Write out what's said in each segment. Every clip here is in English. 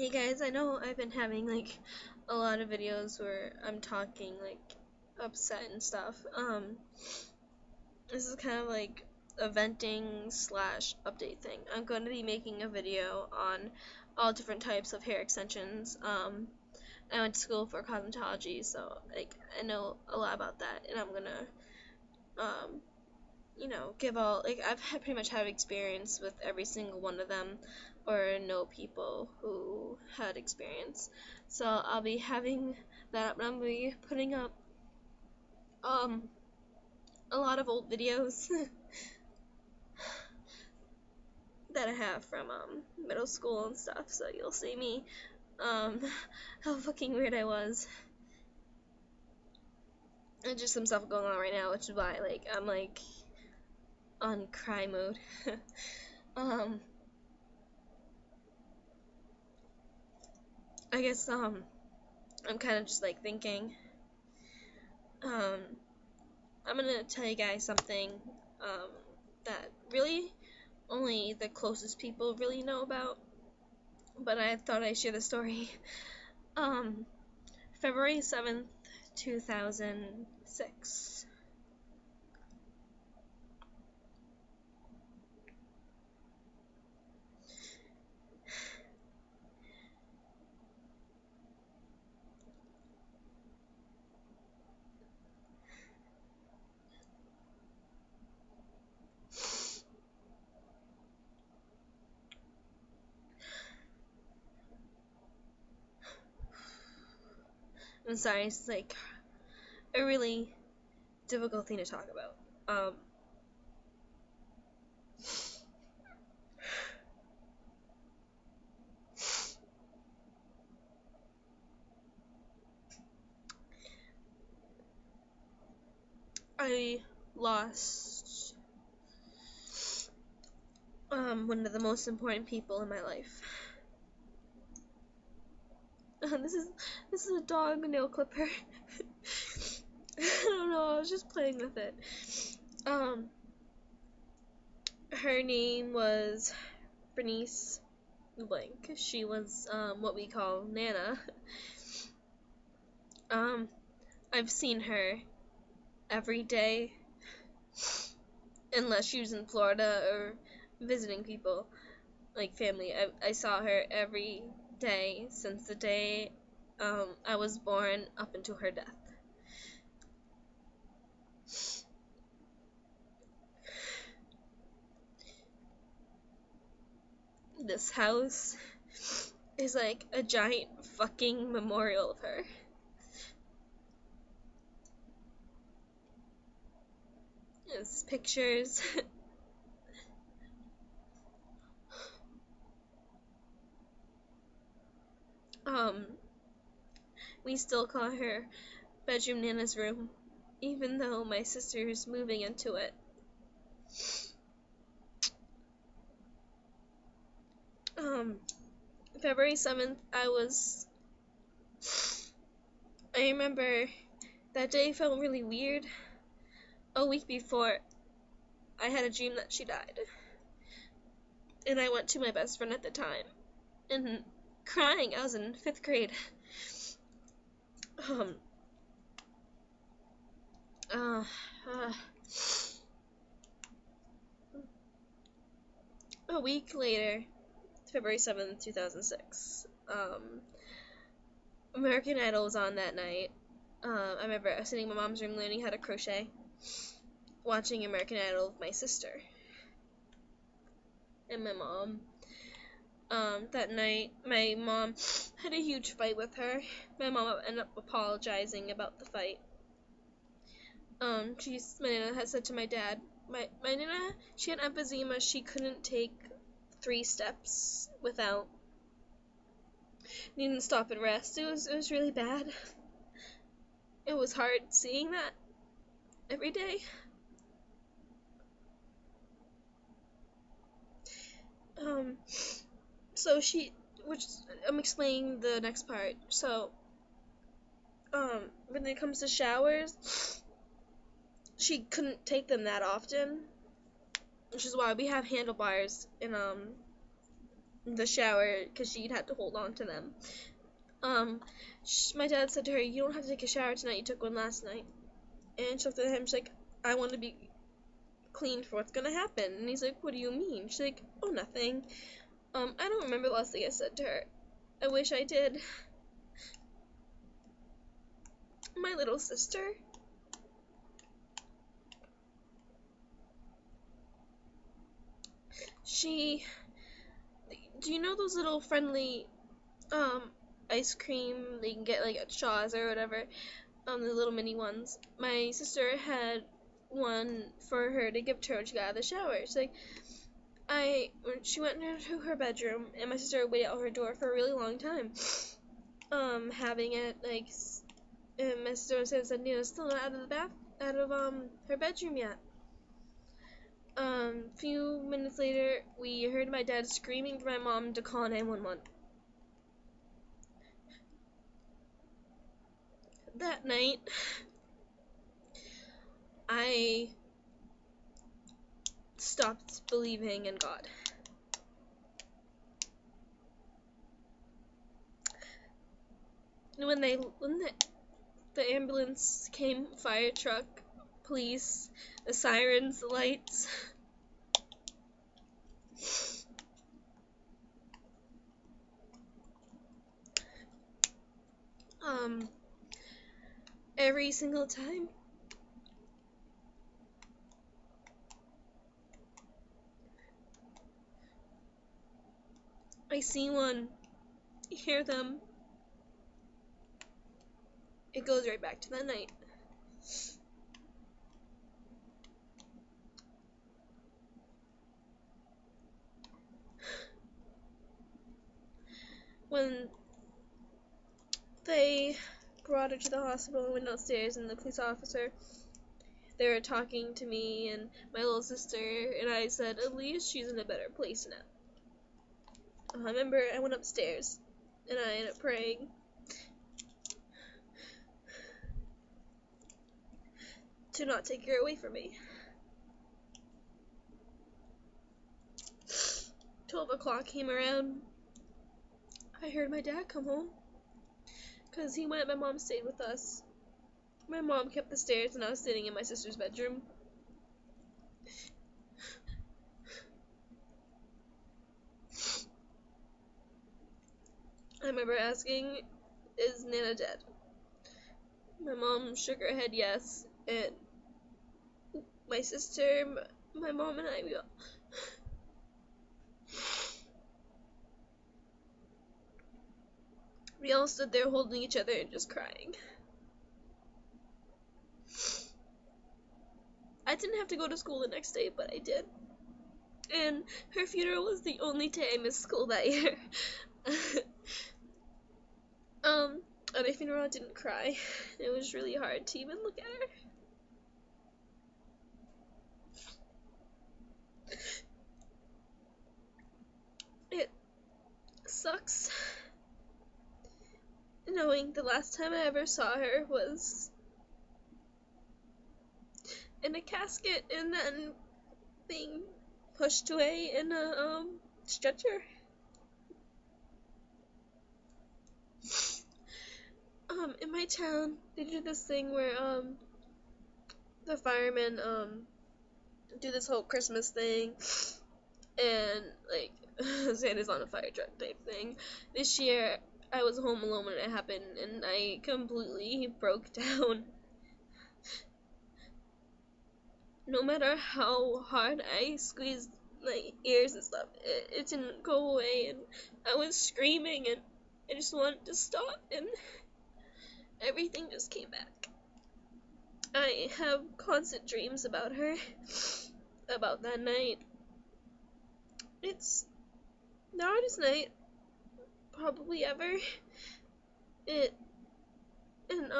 Hey guys, I know I've been having like a lot of videos where I'm talking like upset and stuff. This is kind of like a venting slash update thing. I'm going to be making a video on all different types of hair extensions. I went to school for cosmetology, so like I know a lot about that, and I'm gonna um give all, like, pretty much have experience with every single one of them, or know people who had experience. So I'll be having that up, and I'm gonna be putting up um a lot of old videos that I have from middle school and stuff. So you'll see me how fucking weird I was. And just some stuff going on right now, which is why like I'm like on cry mode. um I guess I'm kind of just like thinking, um, I'm gonna tell you guys something that really only the closest people really know about, but I thought I'd share the story. Um, February 7th, 2006. I'm sorry, it's like a really difficult thing to talk about. I lost one of the most important people in my life. This is a dog nail clipper. I don't know, I was just playing with it. Um, her name was Bernice Blank. She was what we call Nana. Um, I've seen her every day, unless she was in Florida or visiting people, like family. I saw her every day since the day I was born up until her death. This house is like a giant fucking memorial of her. There's pictures. um, we still call her bedroom Nana's room, even though my sister's moving into it. Um, February 7th, I remember that day felt really weird. A week before, I had a dream that she died. And I went to my best friend at the time, and crying. I was in 5th grade. Um, uh, uh, a week later, February 7th, 2006, American Idol was on that night. I remember I was sitting in my mom's room learning how to crochet, watching American Idol with my sister and my mom. That night, my mom had a huge fight with her. My mom ended up apologizing about the fight. My Nana had said to my dad, my Nana, she had emphysema. She couldn't take 3 steps without needing to stop and rest. It was really bad. It was hard seeing that every day. So which I'm explaining the next part. So, when it comes to showers, she couldn't take them that often, which is why we have handlebars in the shower because she'd had to hold on to them. My dad said to her, "You don't have to take a shower tonight. You took one last night." And she looked at him. She's like, "I want to be clean for what's gonna happen." And he's like, "What do you mean?" She's like, "Oh, nothing." I don't remember the last thing I said to her. I wish I did. My little sister. Do you know those little friendly, ice cream that you can get like at Shaw's or whatever? The little mini ones. My sister had one for her to give to her when she got out of the shower. She's like, she went into her bedroom, and my sister waited out her door for a really long time, having it, like, and my sister said, still not out of her bedroom yet. Few minutes later, we heard my dad screaming for my mom to call 911. That night, I stopped believing in God. When the ambulance came, fire truck, police, the sirens, the lights, every single time I see one, hear them, it goes right back to that night. When they brought her to the hospital and went downstairs, and the police officer, they were talking to me and my little sister, and I said, at least she's in a better place now. I remember I went upstairs, and I ended up praying. To not take her away from me. 12 o'clock came around. I heard my dad come home, because he went, my mom stayed with us. My mom kept the stairs, and I was sitting in my sister's bedroom. I remember asking, is Nana dead? My mom shook her head yes, and my sister, my mom, and I, we all stood there holding each other and just crying. I didn't have to go to school the next day, but I did. And her funeral was the only day I missed school that year. At my funeral I didn't cry. It was really hard to even look at her. It sucks knowing the last time I ever saw her was in a casket and then being pushed away in a stretcher. In my town, they do this thing where the firemen do this whole Christmas thing, and like Santa's on a fire truck type thing. This year I was home alone when it happened, and I completely broke down. No matter how hard I squeezed my ears and stuff, it didn't go away, and I was screaming, and I just wanted to stop, and everything just came back. I have constant dreams about her, about that night. It's the hardest night probably ever. And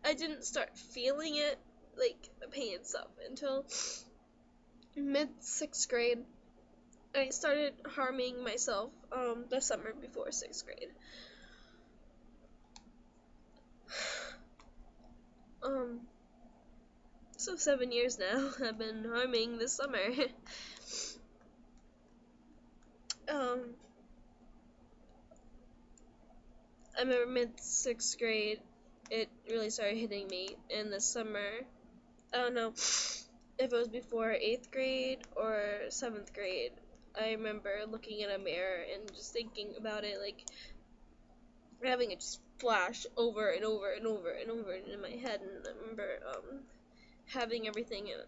I didn't start feeling it, like the pain and stuff, until mid 6th grade. I started harming myself the summer before 6th grade. So 7 years now I've been harming this summer. I remember mid-6th grade, it really started hitting me in the summer. I don't know if it was before 8th grade or 7th grade. I remember looking in a mirror and just thinking about it, like having it just flash over and over and over and over in my head. And I remember having everything, and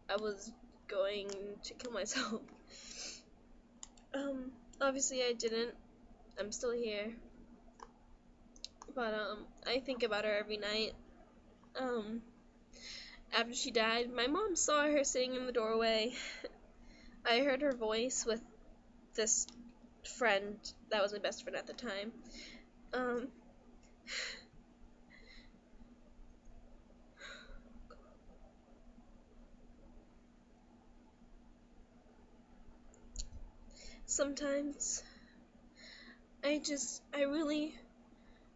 I was going to kill myself. Obviously I didn't. I'm still here. But I think about her every night. After she died, my mom saw her sitting in the doorway. I heard her voice with this friend that was my best friend at the time. Um, Sometimes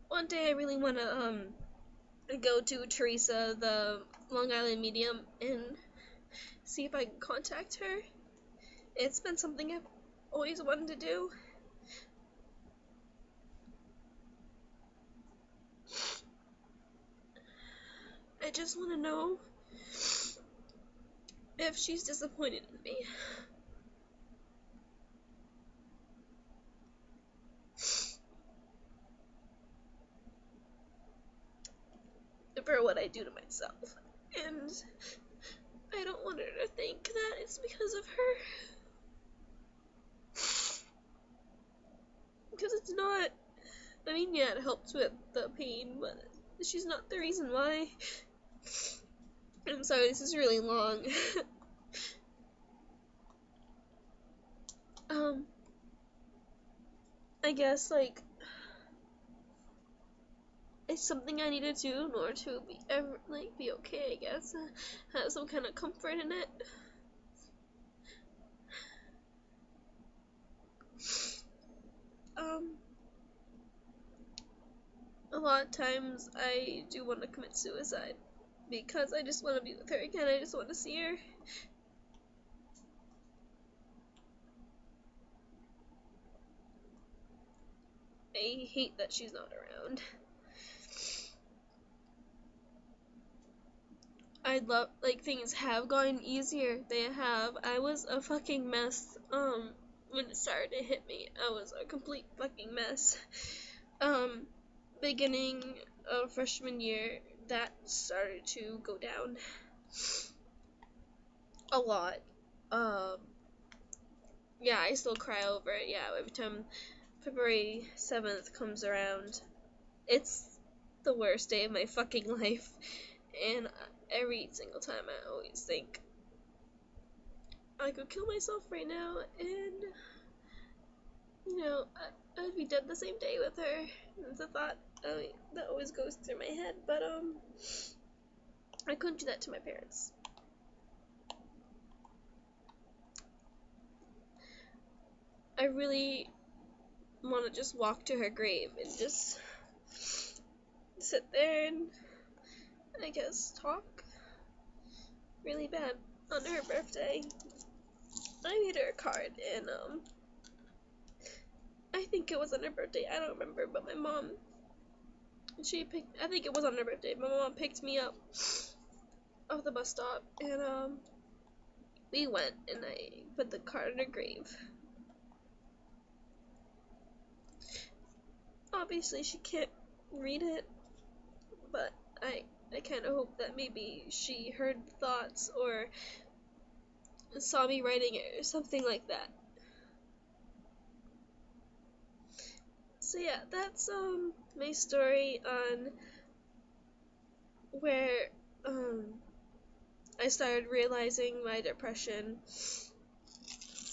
one day I really want to go to Teresa, the Long Island medium, and see if I can contact her. It's been something I've always wanted to do. I just want to know if she's disappointed in me. For what I do to myself. And I don't want her to think that it's because of her. Because it's not. I mean, yeah, it helps with the pain, but she's not the reason why. I'm sorry, this is really long. I guess, like, it's something I need to do in order to be okay, I guess. Have some kind of comfort in it. A lot of times I do want to commit suicide because I just want to be with her again. I just want to see her. I hate that she's not around. I'd love, like, things have gotten easier. They have. I was a fucking mess, when it started to hit me. I was a complete fucking mess. Beginning of freshman year, that started to go down a lot. Yeah, I still cry over it. Yeah, every time February 7th comes around, it's the worst day of my fucking life. And every single time I always think I could kill myself right now, and I'd be dead the same day with her. It's a thought that always goes through my head, but I couldn't do that to my parents. I really want to just walk to her grave and just sit there and, I guess, talk really bad on her birthday. I made her a card, and I think it was on her birthday. I don't remember, but my mom, I think it was on her birthday. My mom picked me up off the bus stop, and we went, and I put the card in her grave. Obviously, she can't read it, but I kind of hope that maybe she heard thoughts or saw me writing it or something like that. So yeah, that's my story on where I started realizing my depression.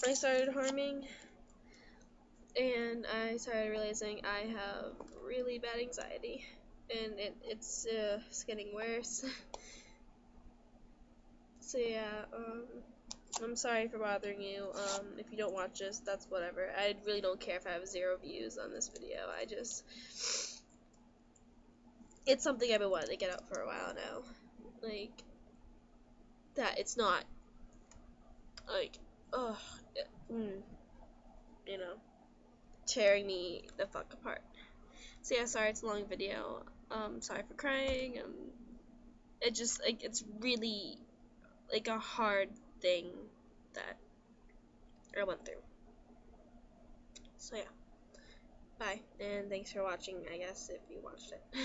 I started harming, and I started realizing I have really bad anxiety, and it's getting worse. So yeah, I'm sorry for bothering you. If you don't watch this, that's whatever. I really don't care if I have 0 views on this video. It's something I've been wanting to get out for a while now. Like, that it's not, like, ugh, you know, tearing me the fuck apart. So yeah, sorry it's a long video. Sorry for crying. It just like it's really like a hard thing that I went through. So yeah, bye, and thanks for watching. I guess if you watched it.